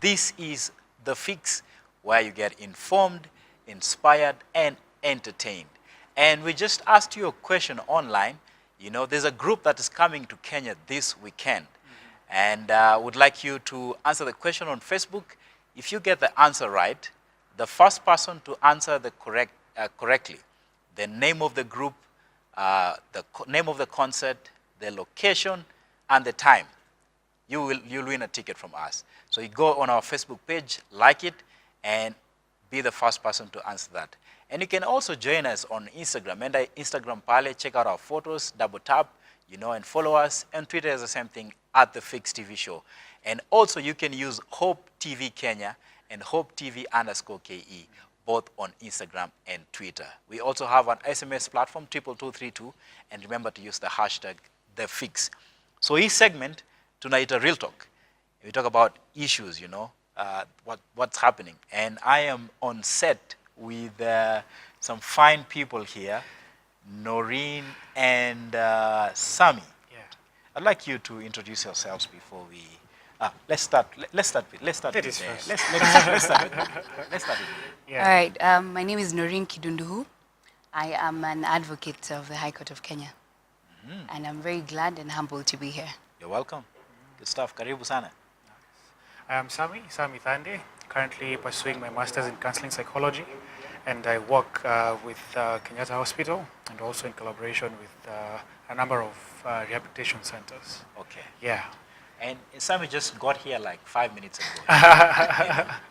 This is The Fix, where you get informed, inspired, and entertained. And we just asked you a question online. You know, there's a group that is coming to Kenya this weekend. And would like you to answer the question on Facebook. If you get the answer right, the first person to answer the correctly, the name of the group, name of the concert, the location, and the time, you'll win a ticket from us. So you go on our Facebook page, like it, and be the first person to answer that. And you can also join us on Instagram. And Instagram pale, check out our photos, double tap, you know, and follow us. And Twitter is the same thing, at the Fix TV Show. And also you can use Hope TV Kenya and Hope TV_KE, both on Instagram and Twitter. We also have an SMS platform, 22232, and remember to use the hashtag #TheFix. So this segment, tonight, a real talk. We talk about issues, you know, what's happening. And I am on set with some fine people here, Noreen and Sammy. Yeah. I'd like you to introduce yourselves before we. Let's start with. Let's start with. Let's start with. Yeah. All right. My name is Noreen Kidunduhu. I am an advocate of the High Court of Kenya, and I'm very glad and humbled to be here. You're welcome. Good stuff. Karibu sana. I am Sami Thande, currently pursuing my master's in counseling psychology, and I work with Kenyatta Hospital and also in collaboration with a number of rehabilitation centers. Okay. Yeah. And Sami just got here like 5 minutes ago.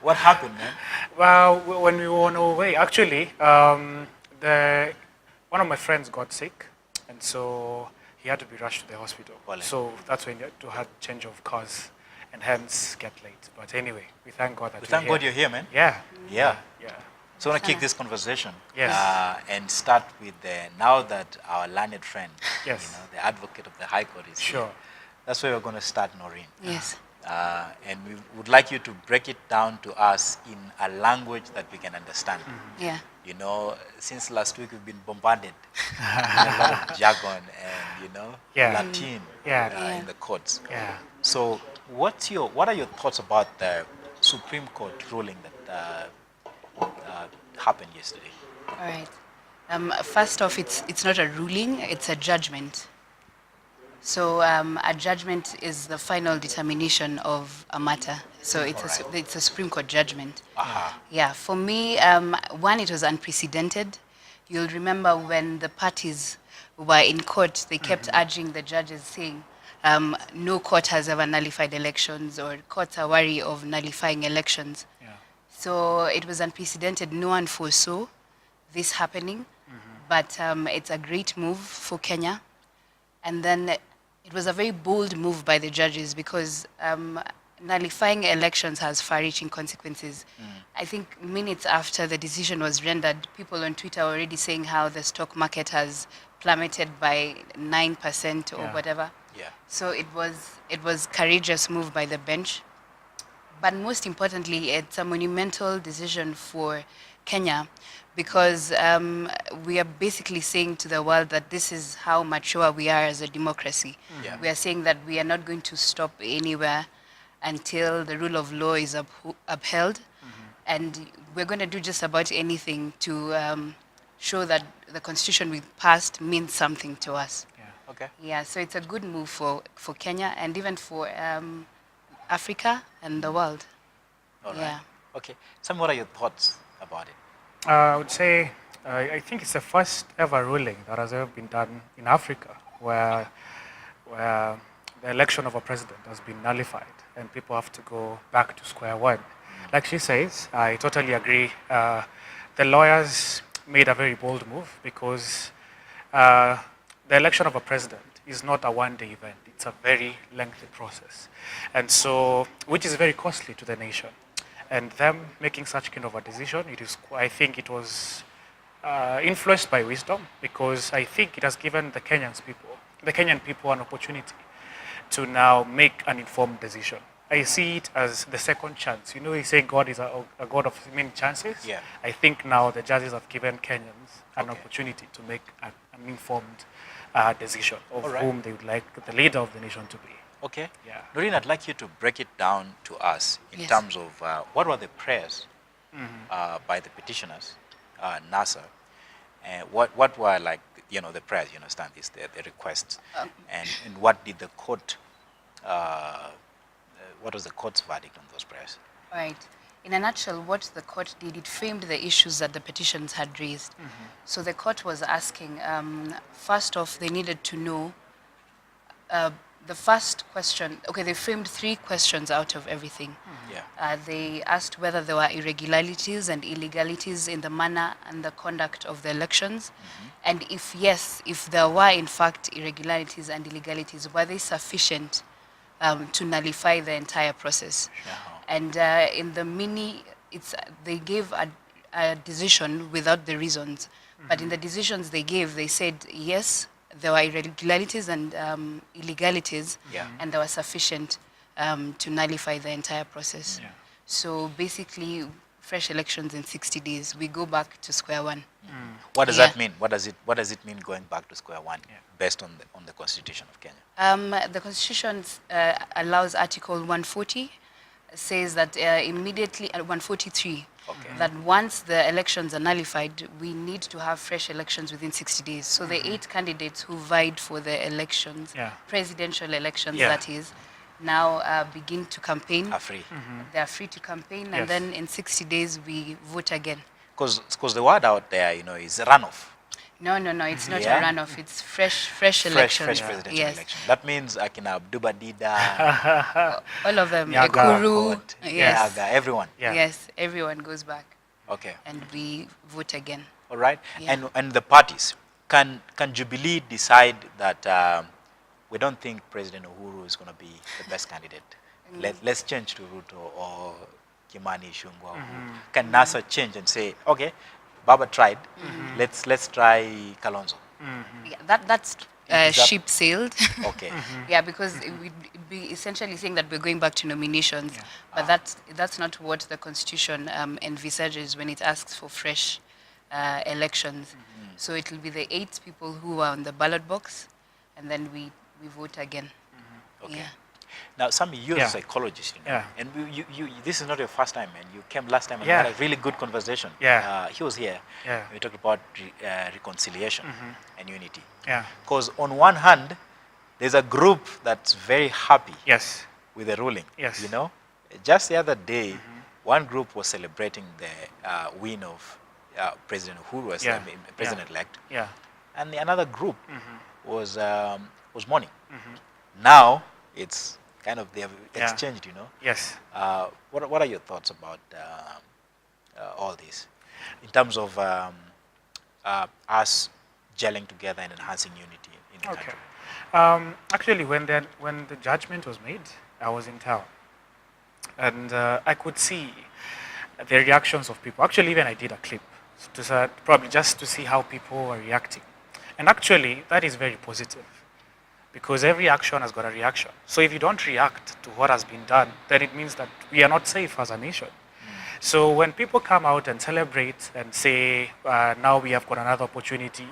What happened, man? Well, when we were on our way, actually, one of my friends got sick, and so he had to be rushed to the hospital. Well, so that's when he had to have change of cars, and hence get late. But anyway, we thank God that thank God you're here, man. Yeah. Yeah. Yeah. So I want to kick this conversation. Yes. And start with now that our learned friend, yes, you know, the advocate of the High Court is sure here. That's where we're going to start, Noreen. Yes. And we would like you to break it down to us in a language that we can understand. Yeah. You know, since last week we've been bombarded with a lot of jargon and, you know, Latin in the courts. Yeah. So what are your thoughts about the Supreme Court ruling that happened yesterday? All right. First off, it's not a ruling, it's a judgment. So a judgment is the final determination of a matter. So it's a Supreme Court judgment. Yeah, for me, one, it was unprecedented. You'll remember when the parties were in court, they kept urging the judges saying, no court has ever nullified elections, or courts are wary of nullifying elections. Yeah. So it was unprecedented. No one foresaw this happening, but it's a great move for Kenya. And then it was a very bold move by the judges because nullifying elections has far-reaching consequences. I think minutes after the decision was rendered, people on Twitter were already saying how the stock market has plummeted by 9% or whatever. Yeah. So it was courageous move by the bench. But most importantly, it's a monumental decision for Kenya because we are basically saying to the world that this is how mature we are as a democracy. We are saying that we are not going to stop anywhere until the rule of law is upheld. And we're going to do just about anything to show that the constitution we passed means something to us. Yeah. Okay. Yeah, so it's a good move for Kenya and even for Africa and the world. All right. Yeah. Okay. What are your thoughts about it? I would say I think it's the first ever ruling that has ever been done in Africa where the election of a president has been nullified and people have to go back to square one. Like she says, I totally agree. The lawyers made a very bold move because the election of a president is not a one-day event. It's a very lengthy process, and so which is very costly to the nation. And them making such kind of a decision, I think it was influenced by wisdom because I think it has given the Kenyan people an opportunity to now make an informed decision. I see it as the second chance. You know, you say God is a God of many chances. Yeah. I think now the judges have given Kenyans an opportunity to make an informed decision of whom they would like the leader of the nation to be. Okay. Yeah. Noreen, I'd like you to break it down to us in Yes. terms of what were the prayers by the petitioners, NASA, and what were like, the prayers, you understand this, the requests, and what did the court, what was the court's verdict on those prayers? Right. In a nutshell, what the court did, it framed the issues that the petitions had raised. So the court was asking, first off, they needed to know the first question. Okay, they framed 3 questions out of everything. Yeah. They asked whether there were irregularities and illegalities in the manner and the conduct of the elections. And if yes, if there were in fact irregularities and illegalities, were they sufficient to nullify the entire process? And in the they gave a decision without the reasons. But in the decisions they gave, they said, yes, there were irregularities and illegalities, Yeah. and they were sufficient to nullify the entire process. Yeah. So basically, fresh elections in 60 days, we go back to square one. What does Yeah. that mean? What does it mean going back to square one, based on the Constitution of Kenya? The Constitution allows Article 140, says that immediately, 143, Okay. that once the elections are nullified, we need to have fresh elections within 60 days. So the 8 candidates who vied for the elections, Yeah. presidential elections, Yeah. that is, now begin to campaign. Are free. They are free to campaign, Yes. and then in 60 days, we vote again. Because the word out there, is runoff. No, it's not Yeah. a runoff. It's fresh elections. Fresh presidential Yes. election. That means Akina Abduba Dida, All of them. Nyaga. Ekuru. Court, Yes. Nyaga, everyone. Yeah. Yes, everyone goes back, Okay. and we vote again. All right. Yeah. And the parties, can Jubilee decide that we don't think President Uhuru is going to be the best candidate? Let's change to Ruto or Kimani Ichung'wah. Can NASA change and say, okay, Baba tried, let's try Kalonzo? Yeah, that's Is that- ship sailed. Okay. Yeah, because it would be essentially saying that we're going back to nominations, but that's not what the Constitution envisages when it asks for fresh elections. So it will be the 8 people who are on the ballot box, and then we vote again. Okay. Yeah. Now, Sammy, you're Yeah. a psychologist, Yeah. and this is not your first time, man. You came last time and Yeah. we had a really good conversation. Yeah. He was here. Yeah. We talked about reconciliation and unity. Yeah. Because on one hand, there's a group that's very happy Yes. with the ruling. Yes. Just the other day, one group was celebrating the win of President Uhuru as Yeah. president-elect, Yeah. and another group was mourning. Now it's kind of they have Yeah. exchanged. Yes. What are your thoughts about all this in terms of us gelling together and enhancing unity in the Okay. country? Actually, when the judgment was made, I was in town, and I could see the reactions of people. Actually, even I did a clip probably just to see how people were reacting, and actually that is very positive, because every action has got a reaction. So if you don't react to what has been done, then it means that we are not safe as a nation. So when people come out and celebrate and say, now we have got another opportunity,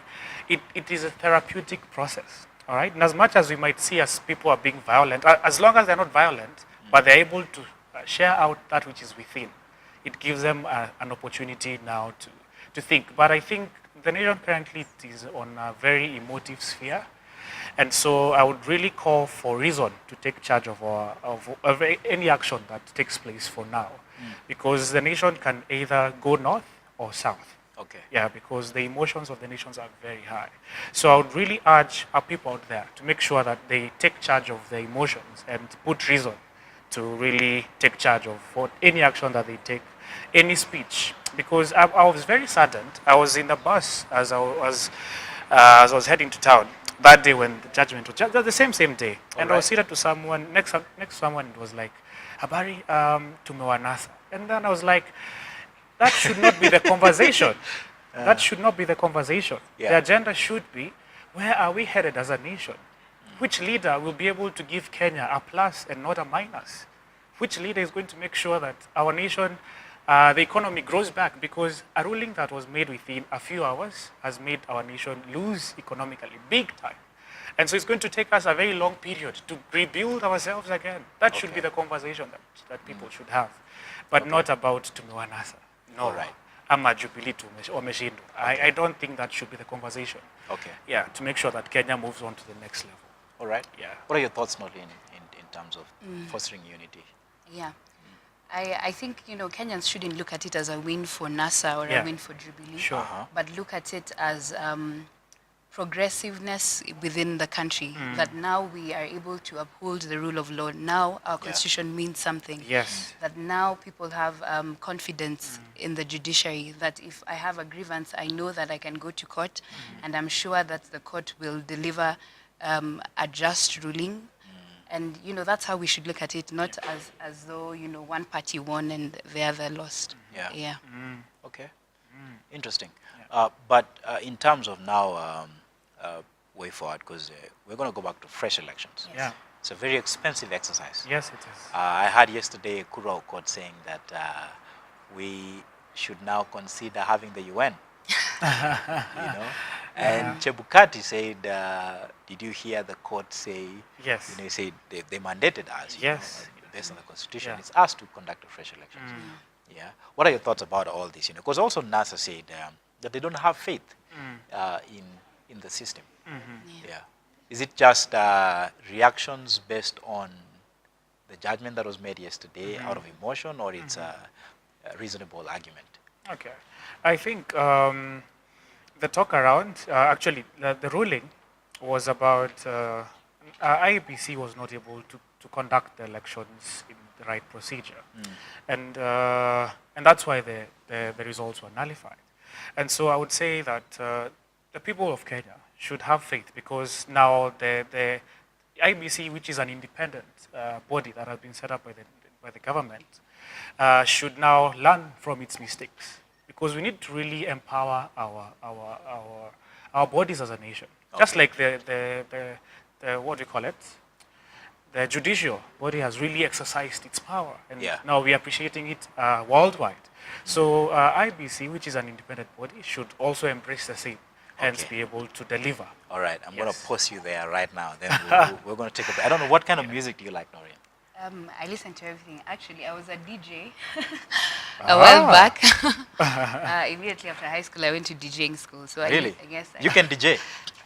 it is a therapeutic process, all right? And as much as we might see as people are being violent, as long as they're not violent, but they're able to share out that which is within, it gives them an opportunity now to think. But I think the nation currently is on a very emotive sphere. And so I would really call for reason to take charge of any action that takes place for now. Because the nation can either go north or south. Okay. Yeah, because the emotions of the nations are very high. So I would really urge our people out there to make sure that they take charge of their emotions and put reason to really take charge of any action that they take, any speech. Because I was very saddened. I was in the bus as I was heading to town that day when the judgment was just the same day. And I was seated to someone, next to someone, it was like, habari tumewa NASA. And then I was like, that should not be the conversation. That should not be the conversation. Yeah. The agenda should be, where are we headed as a nation? Which leader will be able to give Kenya a plus and not a minus? Which leader is going to make sure that our nation, the economy grows back? Because a ruling that was made within a few hours has made our nation lose economically, big time. And so it's going to take us a very long period to rebuild ourselves again. That should be Okay. the conversation that people should have, but not about tumewanasa. No. All right. Ama Jubilee umeshindwa. I don't think that should be the conversation. Okay. Yeah, to make sure that Kenya moves on to the next level. All right. Yeah. What are your thoughts, Noreen, in terms of fostering unity? Yeah. I think, Kenyans shouldn't look at it as a win for NASA or Yeah. a win for Jubilee, Sure. but look at it as progressiveness within the country, that now we are able to uphold the rule of law. Now our constitution means something. Yes. That now people have confidence in the judiciary, that if I have a grievance, I know that I can go to court, and I'm sure that the court will deliver a just ruling. And, that's how we should look at it, not as though, one party won and the other lost. Yeah. Yeah. Okay. Interesting. But in terms of now, way forward, because we're going to go back to fresh elections. Yes. Yeah. It's a very expensive exercise. Yes, it is. I heard yesterday Kura Court saying that we should now consider having the UN. And Chebukati said, did you hear the court say? Yes. He said they mandated us. Yes. Based on the constitution, Yeah. it's us to conduct the fresh elections. Yeah. What are your thoughts about all this? Because also NASA said that they don't have faith in the system. Yeah. Is it just reactions based on the judgment that was made yesterday out of emotion, or it's a reasonable argument? Okay. I think the talk around, actually, the ruling was about IEBC was not able to conduct the elections in the right procedure. And that's why the results were nullified. And so I would say that the people of Kenya should have faith, because now the IEBC, which is an independent body that has been set up by the government, should now learn from its mistakes, because we need to really empower our bodies as a nation. Okay. Just like the what do you call it? The judicial body has really exercised its power, and now we are appreciating it worldwide. So IBC, which is an independent body, should also embrace the same, hence be able to deliver. All right, I'm going to Yes. pause you there right now. Then we're going to take a break. I don't know, what kind of music do you like, Noreen? I listen to everything. Actually, I was a DJ a while back. Immediately after high school, I went to DJing school. So Really? I guess You can DJ.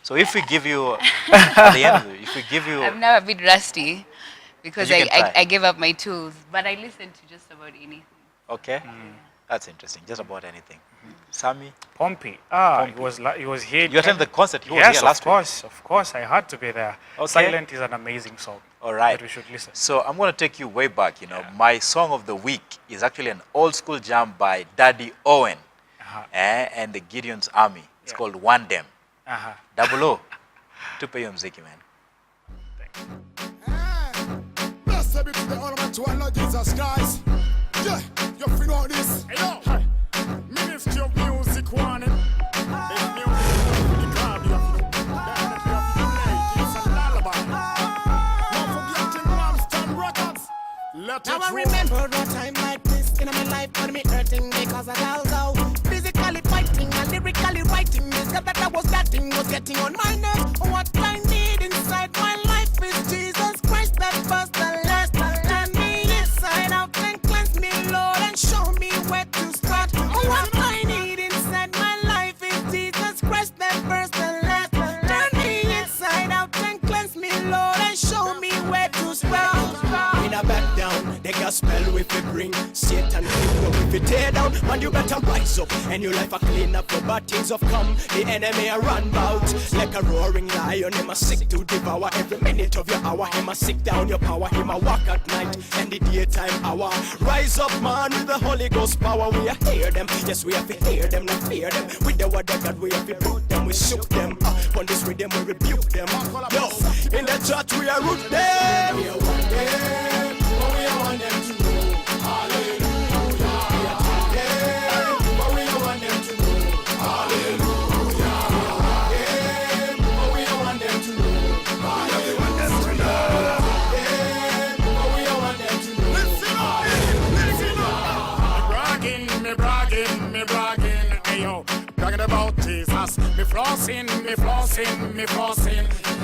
So if we give you, at the end of it, if we give you, I'm now a bit rusty because But you can try. I gave up my tools. But I listen to just about anything. okay, that's interesting. Just about anything. Sammy, Pompey. He was here. you attended the concert. He was Yes, here last of course. I had to be there. Okay. Silent is an amazing song. All right. That we should listen. So I'm going to take you way back. My song of the week is actually an old school jam by Daddy Owen and the Gideon's Army. It's called One Dem. Double O. Tupe hiyo mziki, man. Blessed be the Almighty one, Lord Jesus Christ. Yeah, you feel know this. Hey, yo. Ministry of Music warning. This music is the crowd, you have to know. Definitely have to play. It's a lullaby. Not forgetting Ramston Records. Let Now it I roll. remember a time like this in my life, but me hurting because I got go. Physically fighting and lyrically writing. This girl that I was getting on my nerves. What I need inside my life is Jesus Christ, that first and last. Turn me inside out and cleanse me, Lord, and show me where to start. What I need inside my life is Jesus Christ, that first and last. Turn me inside out and cleanse me, Lord, and show me where to start. In a back down, they got spell with it bring Satan kingdom if it tear down, man you better rise up and your life a clean up, the bad things have come, the enemy a run bout like a roaring lion, him a sick to devour every minute of your hour, him a sick down your power, him a walk at night and the daytime hour. Rise up man with the Holy Ghost power, we a hear them, yes we have to hear them, not fear them, with the word of God we have to root them, we shook them, on this rhythm we rebuke them, yo, in the church we are root them, we are one them, but we are want them to know, hallelujah. We are today, but we don't want them to know, hallelujah. We are want them, but we don't want them to know, hallelujah. But we don't want them to know, Listen up. Me bragging, ayo. Bragging about Jesus. Me flossing.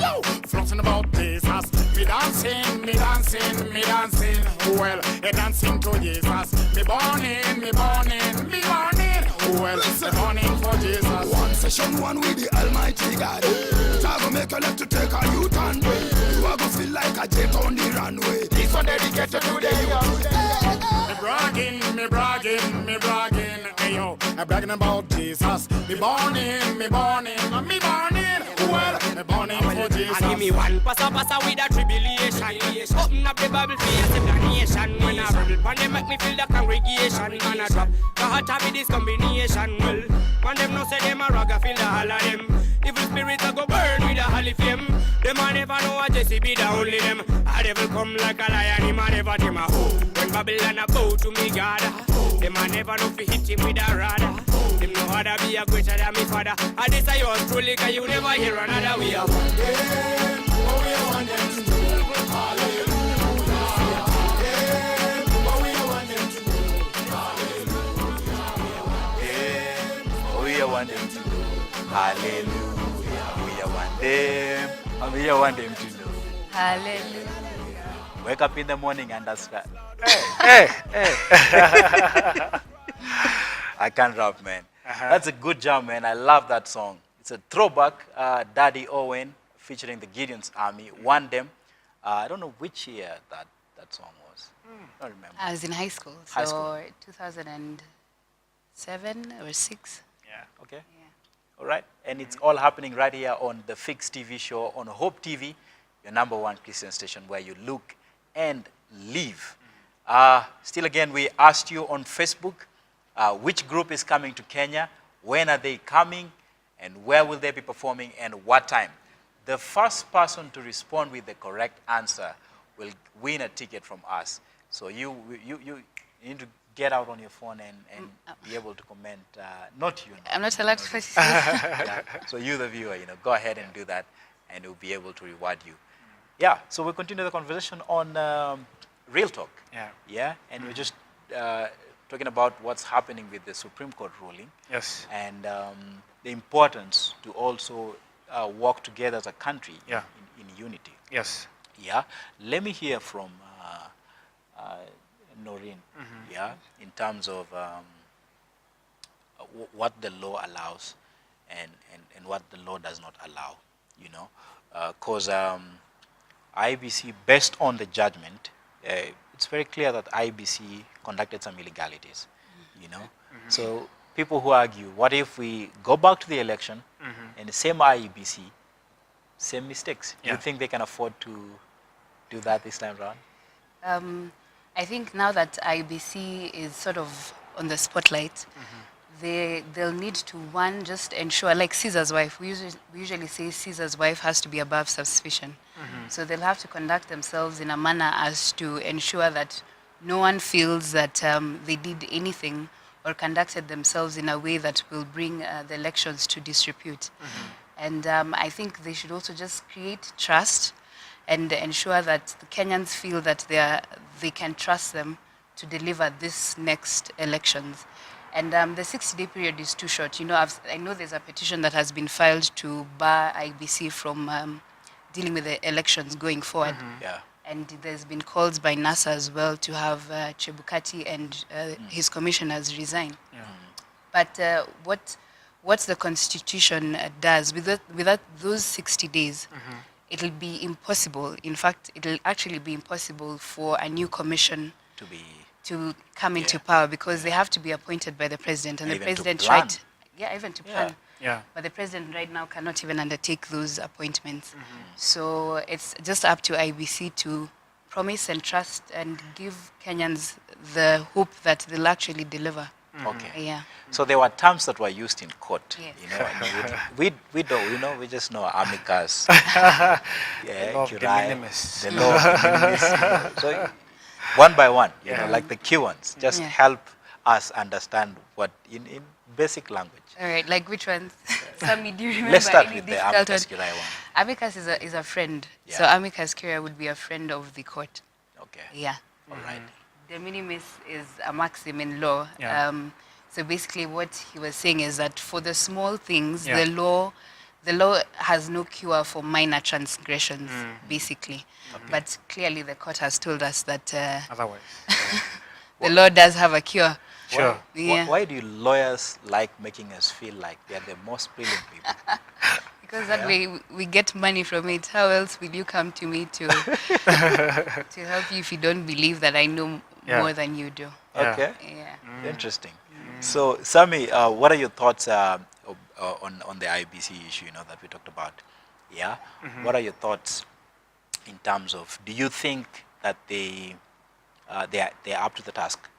Yo, flossing about Jesus. Me dancing, me dancing, me dancing. Well, a dancing to Jesus. Me burning, me burning, me burning. Well, me burning for Jesus. One session, one with the Almighty God. I go make a left to take a U-turn. You are gonna feel like a jet on the runway. This one dedicated to the youth. Me bragging, me bragging, me bragging. Hey yo, I'm bragging about Jesus. Me burning, me burning, me burning. Well, me burning for Jesus. And give me one passa with a tribulation. Open up the Bible for you, the nation. When I roll, when they make me feel the congregation. Man, I drop the heart of this combination. Well, when them no say them a ragga, feel the whole of them. Evil spirits a go burn with a holy flame. Them a never know a Jesse be the only them. A devil come like a lion, him a never tame a hoe. When Babylon a bow to me God, them a never know fi hit him with a rod. Them know how to be a greater than me father. And this a yours truly, cause you never hear another. We are one them, oh we are one them to know. Hallelujah. Oh we are one them to know. Oh, we are one them to know. Hallelujah. We are one them. And we are one them to know. Hallelujah. Wake up in the morning and understand. Hey. I can't rap, man. That's a good job, man. I love that song. It's a throwback. Daddy Owen featuring the Gideon's Army, One Them. I don't know which year that song was. I don't remember. I was in high school, High so school. 2007 or 6. Yeah. Okay. Yeah. All right. And it's all happening right here on the FIX TV show on Hope TV, your #1 Christian station where you look and live. Still again, we asked you on Facebook, which group is coming to Kenya, when are they coming, and where will they be performing, and what time? The first person to respond with the correct answer will win a ticket from us. So you need to get out on your phone and be able to comment. Not you. I'm not allowed to participate. Yeah. So you, the viewer, go ahead and do that, and we'll be able to reward you. Yeah. So we'll continue the conversation on Real Talk. Yeah. Yeah. And we're just talking about what's happening with the Supreme Court ruling. Yes. And the importance to also work together as a country in unity. Yes. Yeah. Let me hear from Noreen. Yeah. In terms of what the law allows and what the law does not allow. Because IBC, based on the judgment, it's very clear that IBC conducted some illegalities. So people who argue, what if we go back to the election and the same IBC, same mistakes? Do you think they can afford to do that this time around? I think now that IBC is sort of on the spotlight, they'll need to, one, just ensure, like Caesar's wife, we usually say Caesar's wife has to be above suspicion. So they'll have to conduct themselves in a manner as to ensure that no one feels that they did anything or conducted themselves in a way that will bring the elections to disrepute. And I think they should also just create trust and ensure that the Kenyans feel that they can trust them to deliver this next elections. And the 60-day period is too short. I know there's a petition that has been filed to bar IBC from dealing with the elections going forward. Yeah. And there's been calls by NASA as well to have Chebukati and his commissioners resign. But what the Constitution does, without those 60 days, it'll be impossible. In fact, it'll actually be impossible for a new commission to come into power, because they have to be appointed by the president, and the president even to plan. Yeah. But the president right now cannot even undertake those appointments. So it's just up to IBC to promise and trust and give Kenyans the hope that they'll actually deliver. Okay. Yeah. So there were terms that were used in court. Yes. And we don't, we just know amicus, The law of de curai, minimis. the law of de minimis. So one by one, like the key ones, just help us understand what in basic language. All right, like which ones? Sammy, do you remember? Let's start any with the difficult amicus one? curai one. Amicus is a friend. Yeah. So amicus curiae would be a friend of the court. Okay. Yeah. All right. De minimis is a maxim in law. Yeah. So basically what he was saying is that for the small things, Yeah. the law the law has no cure for minor transgressions, basically. But clearly, the court has told us that Otherwise, the law does have a cure. sure. Yeah. Why do lawyers like making us feel like they are the most brilliant people? Because that way we get money from it. How else will you come to me to to help you if you don't believe that I know Yeah. more than you do? Yeah. Okay, Yeah. interesting. So, Sami, what are your thoughts on the IBC issue? That we talked about. Yeah. What are your thoughts in terms of? Do you think that they are up to the task?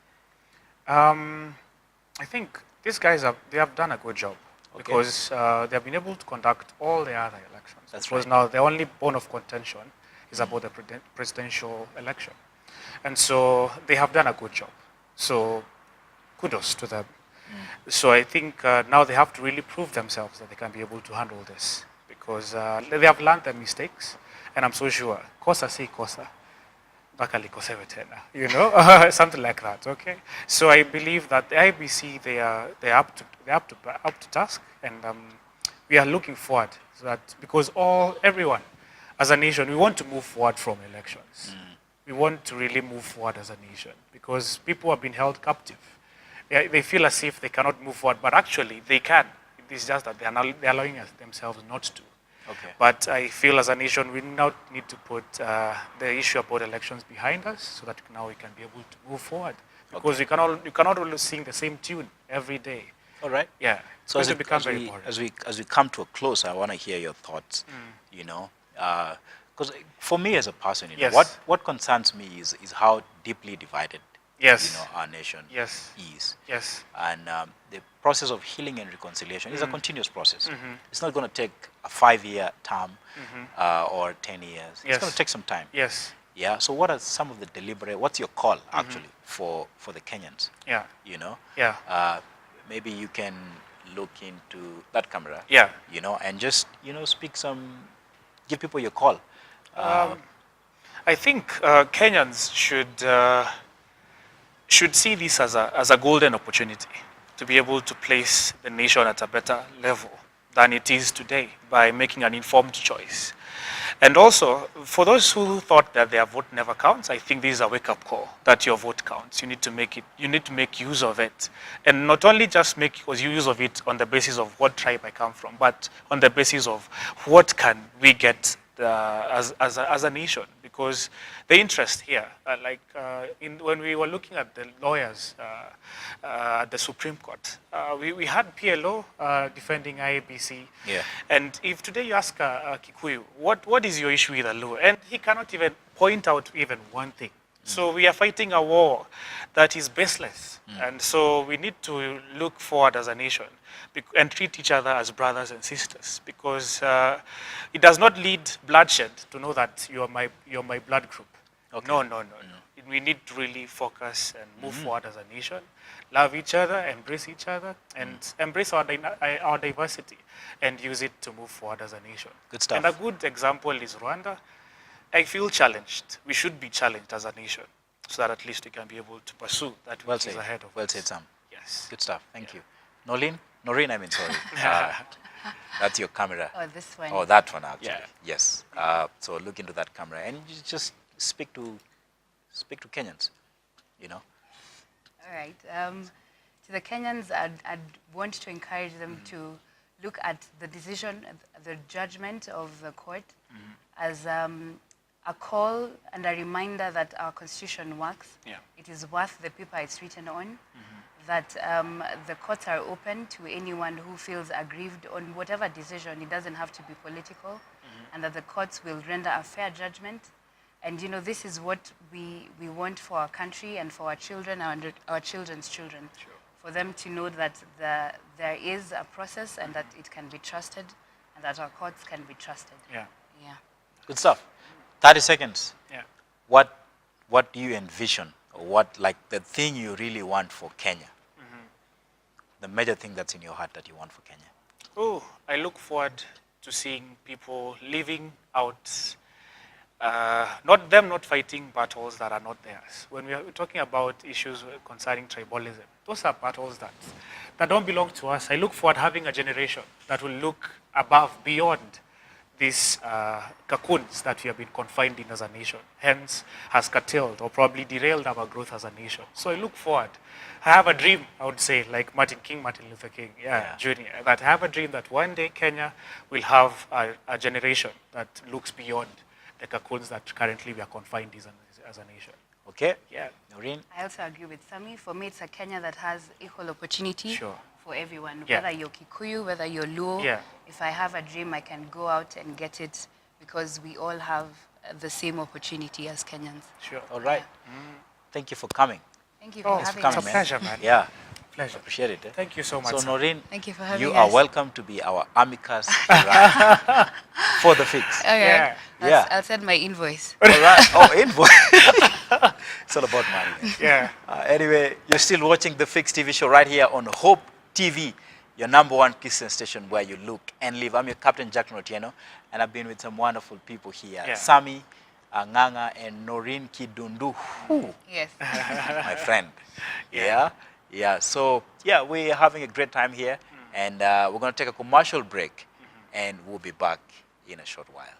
I think these guys they have done a good job because they have been able to conduct all the other elections. That's because right. now the only bone of contention is about the presidential election, and so they have done a good job. So kudos to them. So I think now they have to really prove themselves that they can be able to handle this because they have learned their mistakes, and I'm so sure kosa si kosa mpaka likosewe tena, something like that. Okay, so I believe that the IBC they're up to task, and we are looking forward to that because everyone as a nation we want to move forward from elections. We want to really move forward as a nation because people have been held captive. They feel as if they cannot move forward, but actually they can. It's just that they're allowing themselves not to. Okay. But I feel as a nation, we now need to put the issue about elections behind us so that now we can be able to move forward. Because you cannot always sing the same tune every day. All right. Yeah. So It's going to become very boring. as we come to a close, I want to hear your thoughts. Because for me as a person, Yes. what concerns me is how deeply divided Yes. our nation Yes. is. Yes. And the process of healing and reconciliation is a continuous process. It's not going to take a 5-year term or 10 years. It's Yes. going to take some time. Yes. Yeah. So what are some of the what's your call actually for the Kenyans? Yeah. Yeah. Maybe you can look into that camera. Yeah. And just give people your call. I think Kenyans should see this as a golden opportunity to be able to place the nation at a better level than it is today by making an informed choice. And also, for those who thought that their vote never counts, I think this is a wake-up call that your vote counts. You need to make use of it, and not only just make use of it on the basis of what tribe I come from, but on the basis of what can we get as a nation. Because the interest here, when we were looking at the lawyers at the Supreme Court, we had PLO defending IABC. Yeah. And if today you ask Kikuyu, what is your issue with the law? And he cannot even point out even one thing. So we are fighting a war that is baseless. And so we need to look forward as a nation and treat each other as brothers and sisters, because it does not lead bloodshed to know that you're my blood group. Okay. No. We need to really focus and move forward as a nation, love each other, embrace each other, and embrace our diversity and use it to move forward as a nation. Good stuff. And a good example is Rwanda. I feel challenged. We should be challenged as a nation so that at least we can be able to pursue that which is ahead of us. Well said, Sam. Yes. Good stuff. Thank you. Noreen, I mean, sorry. That's your camera. Oh, this one. Oh, that one actually. Yeah. Yes. So look into that camera and you just speak to Kenyans. All right. To the Kenyans, I'd want to encourage them to look at the decision, the judgment of the court as a call and a reminder that our constitution works. Yeah. It is worth the paper it's written on. That the courts are open to anyone who feels aggrieved on whatever decision. It doesn't have to be political, and that the courts will render a fair judgment. And this is what we want for our country and for our children and our children's children. Sure. For them to know that there is a process and that it can be trusted, and that our courts can be trusted. Yeah. Yeah. Good stuff. 30 seconds. Yeah. What do you envision, or the thing you really want for Kenya? The major thing that's in your heart that you want for Kenya? Oh, I look forward to seeing people living out not fighting battles that are not theirs. When we are talking about issues concerning tribalism, those are battles that don't belong to us. I look forward to having a generation that will look above, beyond these cocoons that we have been confined in as a nation, hence has curtailed or probably derailed our growth as a nation. So I look forward. I have a dream, I would say, like Martin Luther King, Jr., that I have a dream that one day Kenya will have a generation that looks beyond the cocoons that currently we are confined as a nation. Okay? Yeah. Noreen? I also agree with Sami. For me, it's a Kenya that has equal opportunity for everyone, Yeah. whether you're Kikuyu, whether you're Luo. Yeah. If I have a dream, I can go out and get it because we all have the same opportunity as Kenyans. Sure. All right. Thank you for coming. Thank you for Oh, having coming, it's a us. pleasure, man. Yeah. Pleasure. Appreciate it. Thank you so much. So, sir. Noreen, Thank you for having you us. are welcome to be our amicus curiae for the fix. Okay. Yeah. Yeah. I'll send my invoice. All right. Oh, invoice. It's all about money. Man. Yeah. Anyway, you're still watching the Fix TV show right here on Hope TV, your #1 Christian station where you look and live. I'm your Captain Jack Notieno, and I've been with some wonderful people here. Yeah. Sami, Nganga, and Noreen Kidundu. Yes. My friend. Yeah. So, yeah, we're having a great time here, and we're going to take a commercial break, and we'll be back in a short while.